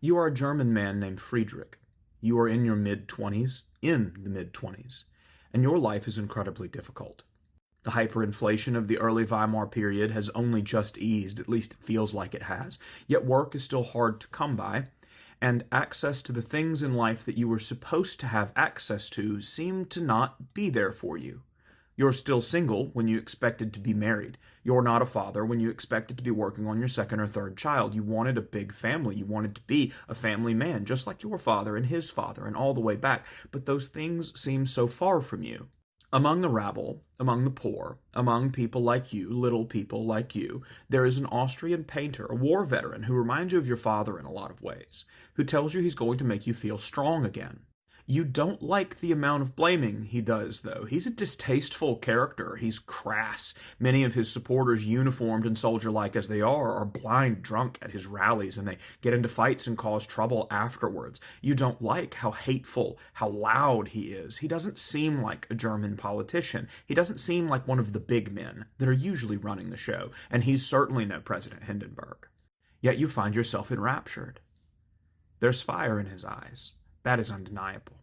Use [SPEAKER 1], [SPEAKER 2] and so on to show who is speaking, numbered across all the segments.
[SPEAKER 1] You are a German man named Friedrich. You are in your mid-20s, and your life is incredibly difficult. The hyperinflation of the early Weimar period has only just eased, at least it feels like it has, yet work is still hard to come by, and access to the things in life that you were supposed to have access to seem to not be there for you. You're still single when you expected to be married. You're not a father when you expected to be working on your second or third child. You wanted a big family. You wanted to be a family man, just like your father and his father and all the way back. But those things seem so far from you. Among the rabble, among the poor, among people like you, little people like you, there is an Austrian painter, a war veteran, who reminds you of your father in a lot of ways, who tells you he's going to make you feel strong again. You don't like the amount of blaming he does, though. He's a distasteful character. He's crass. Many of his supporters, uniformed and soldier-like as they are blind drunk at his rallies, and they get into fights and cause trouble afterwards. You don't like how hateful, how loud he is. He doesn't seem like a German politician. He doesn't seem like one of the big men that are usually running the show, and he's certainly no President Hindenburg. Yet you find yourself enraptured. There's fire in his eyes. That is undeniable.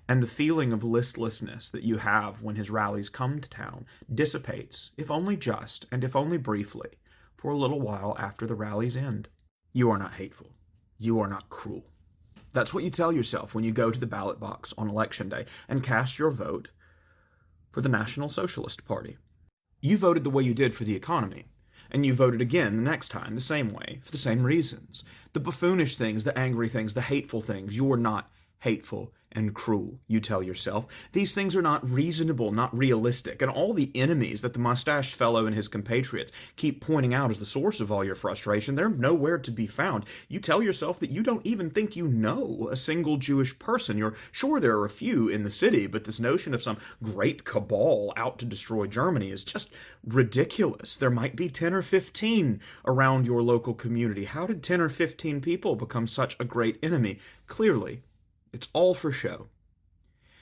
[SPEAKER 1] And the feeling of listlessness that you have when his rallies come to town dissipates, if only just, and if only briefly, for a little while after the rallies end. You are not hateful. You are not cruel. That's what you tell yourself when you go to the ballot box on Election Day and cast your vote for the National Socialist Party. You voted the way you did for the economy, and you voted again the next time the same way, for the same reasons. The buffoonish things, the angry things, the hateful things, you are not hateful and cruel, you tell yourself. These things are not reasonable, not realistic, and all the enemies that the mustached fellow and his compatriots keep pointing out as the source of all your frustration, they're nowhere to be found. You tell yourself that you don't even think you know a single Jewish person. You're sure there are a few in the city, but this notion of some great cabal out to destroy Germany is just ridiculous. There might be 10 or 15 around your local community. How did 10 or 15 people become such a great enemy? Clearly, it's all for show.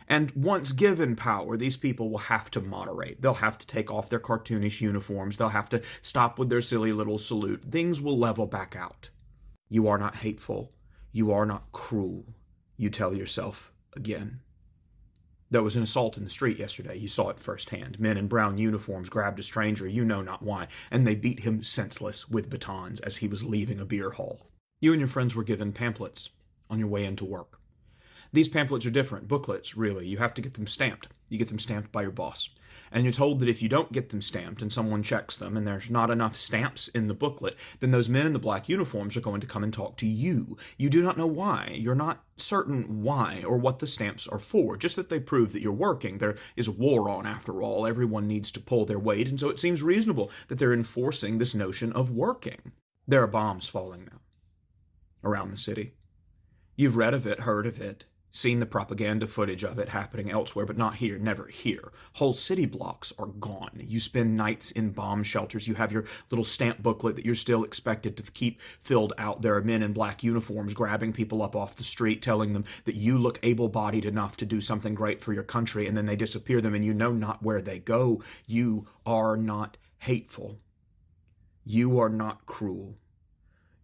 [SPEAKER 1] And once given power, these people will have to moderate. They'll have to take off their cartoonish uniforms. They'll have to stop with their silly little salute. Things will level back out. You are not hateful. You are not cruel, you tell yourself again. There was an assault in the street yesterday. You saw it firsthand. Men in brown uniforms grabbed a stranger, you know not why, and they beat him senseless with batons as he was leaving a beer hall. You and your friends were given pamphlets on your way into work. These pamphlets are different, booklets, really. You have to get them stamped. You get them stamped by your boss. And you're told that if you don't get them stamped and someone checks them and there's not enough stamps in the booklet, then those men in the black uniforms are going to come and talk to you. You do not know why. You're not certain why or what the stamps are for, just that they prove that you're working. There is a war on, after all. Everyone needs to pull their weight, and so it seems reasonable that they're enforcing this notion of working. There are bombs falling now around the city. You've read of it, heard of it, seen the propaganda footage of it happening elsewhere, but not here, never here. Whole city blocks are gone. You spend nights in bomb shelters. You have your little stamp booklet that you're still expected to keep filled out. There are men in black uniforms grabbing people up off the street, telling them that you look able-bodied enough to do something great for your country, and then they disappear them, and you know not where they go. You are not hateful. You are not cruel.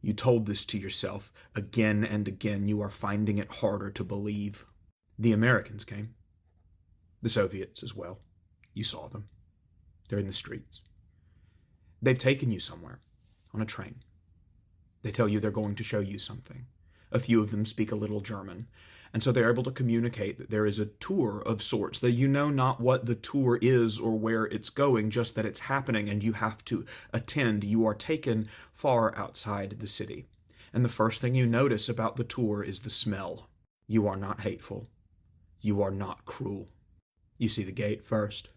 [SPEAKER 1] You told this to yourself again and again. You are finding it harder to believe. The Americans came. The Soviets as well. You saw them. They're in the streets. They've taken you somewhere on a train. They tell you they're going to show you something. A few of them speak a little German, and so they're able to communicate that there is a tour of sorts, that you know not what the tour is or where it's going, just that it's happening and you have to attend. You are taken far outside the city. And the first thing you notice about the tour is the smell. You are not hateful. You are not cruel. You see the gate first.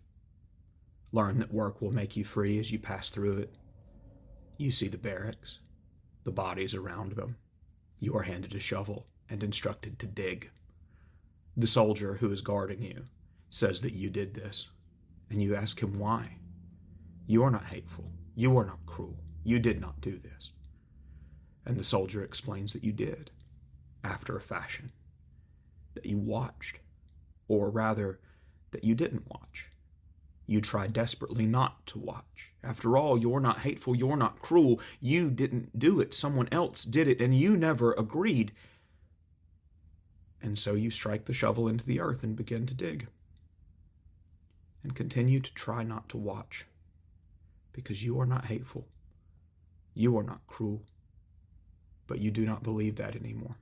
[SPEAKER 1] Learn that work will make you free as you pass through it. You see the barracks, the bodies around them. You are handed a shovel and instructed to dig. The soldier who is guarding you says that you did this, and you ask him why. You are not hateful. You are not cruel. You did not do this. And the soldier explains that you did, after a fashion, that you watched, or rather, that you didn't watch. You try desperately not to watch. After all, you're not hateful, you're not cruel. You didn't do it, someone else did it, and you never agreed. And so you strike the shovel into the earth and begin to dig. And continue to try not to watch, because you are not hateful. You are not cruel. But you do not believe that anymore.